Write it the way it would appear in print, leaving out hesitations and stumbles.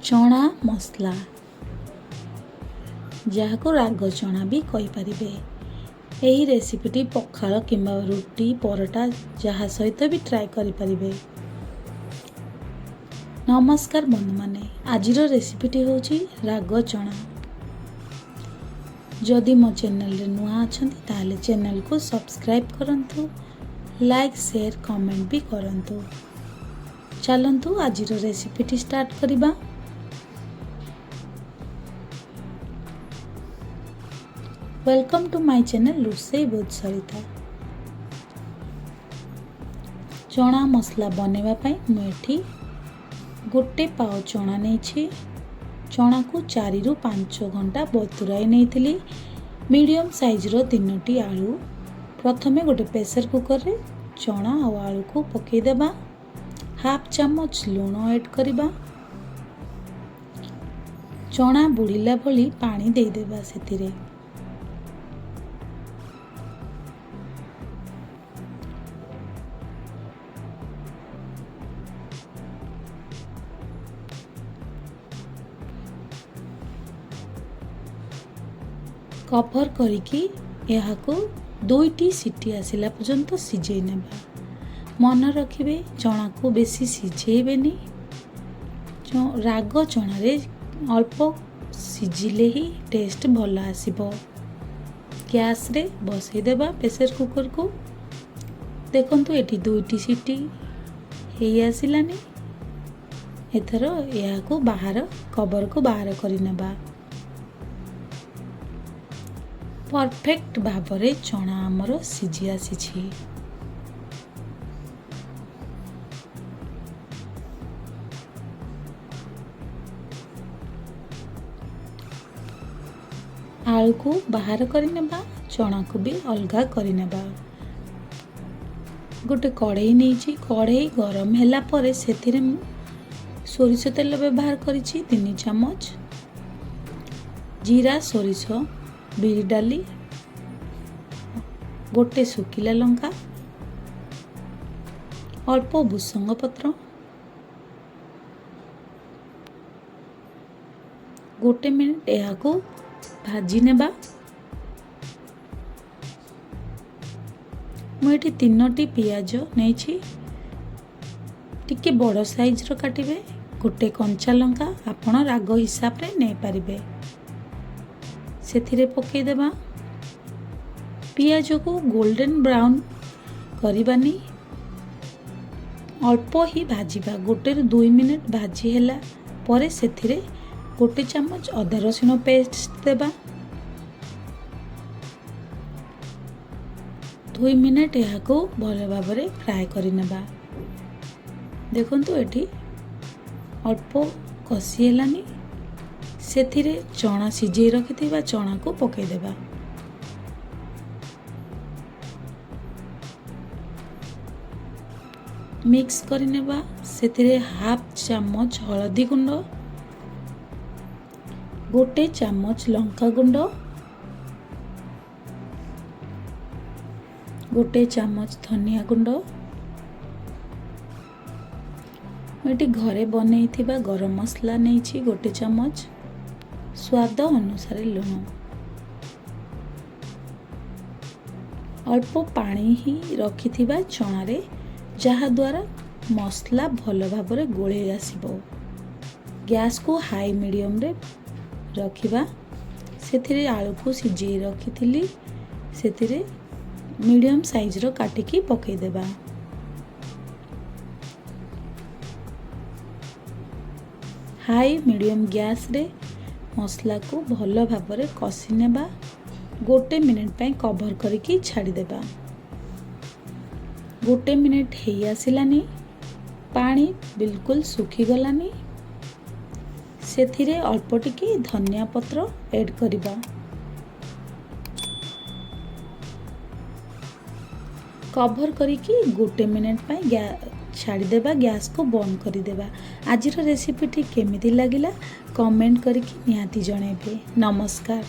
चना मसला जहाँ राग चना भी कहींपारे। यही रेसिपीटी पखाल किंबा रुटी परोटा जहाँ सहित भी ट्राए करें। नमस्कार बंधु माने, आज रेसिपीटी हूँ राग चना। जदि मो चैनल रे नुआ अछंती ताले चैनल को सब्सक्राइब करंतु, लाइक शेयर कमेंट भी करंतु। चलंतु आज रेसिपीटी स्टार्ट करिबा। वेलकम टू माय चैनल रोसई बोध सरिता। चना मसला बनेवा पाई मुझे गोटे पाव चना नहीं। चना को 4 ରୁ 5 घंटा बतुराई नहीं। मीडियम साइज रो 3टी आलू प्रथमे गोटे प्रेशर कुकर रे चना और आलू को पकई देबा। हाफ चामच लूण ऐड करिबा। चना बुड़ीला भली पानी दे देबा। सेतिरे कभर करिकी यहाको 2टी सीटी आसिला पर्यंत सिझेई नेबा। मन रखिबे चना को बेसी सिझेइबेनी। राग चना रे अल्प सिझिले ही टेस्ट भल आसिबो। गैस रे बसई देबा प्रेशर कुकर को। देखंतु एठी 2टी सीटी हेई आसिलानी। एथर यहाको बाहर कवर को बाहर करि नेबा। परफेक्ट भावरे चना आमर सिझी आसी। आलू को बाहर करिनेबा, चना को भी अलगा करिनेबा। गोटे कढ़ई नहीं। कढ़ई गरम होला परे सेथिरे सोरिष तेल व्यवहार करिछि 3 चामच। जीरा सोरिष बिरी डाली गोटे सुखिला लंका अल्प भूसंग पत्र गोटे मिनिट यहा को भाजी नेबा। मुझे 3टी पियाज नहीं। टिके बड़ साइज रो काटिबे। गोटे कंचा लंका आपण राग हिसाब रे नै पारिबे। सेथिरे पकई देबा। पियाज को गोल्डन ब्राउन करिबानी, अल्प ही भाजीबा। 1 ରୁ 2 मिनिट भाजी हैला परे सेथिरे गोटे चामच अदा रसुण पेस्ट देबा। 2 मिनिट यहा को भल भाबरे फ्राए करि नेबा। देखंतु एठी अल्प कसी हैलानी। सेथिरे चना सिझेई रखिथिबा चना को पकई देबा। मिक्स करि नेबा। सेथिरे हाफ चामच हळदी गुंड, गोटे चामच लंका गुंड, गोटे चामच धनिया गुंड, एटी घरे बनैथिबा गरम मसला नहीं गोटे चामच, स्वाद अनुसार लुण, अल्प पानी ही रखिथिबा चना रे जहाँ द्वारा मसला भल भाबरे गोळे आसीबो। गैस को हाई मीडियम रे रखिबा। सेथिरे आलू को सिझेई रखिथिली सेथिरे मीडियम साइज रो काटिकी पकई देबा। हाई मीडियम गैस रे मसला को भल भाबरे कसी नेबा। गोटे मिनिट पे कवर करके छाड़ी देबा। गोटे मिनिट हेई आसिलानी। पानी बिल्कुल सुखी गलानी। सेथिरे अल्प टिके धनिया पत्र ऐड करिबा। कवर करके गोटे मिनिट पे छाड़ी देबा। गैस को बंद कर देबा। आज रेसिपीटी केमिति लागिला कमेंट करके निहाती जणेबे। नमस्कार।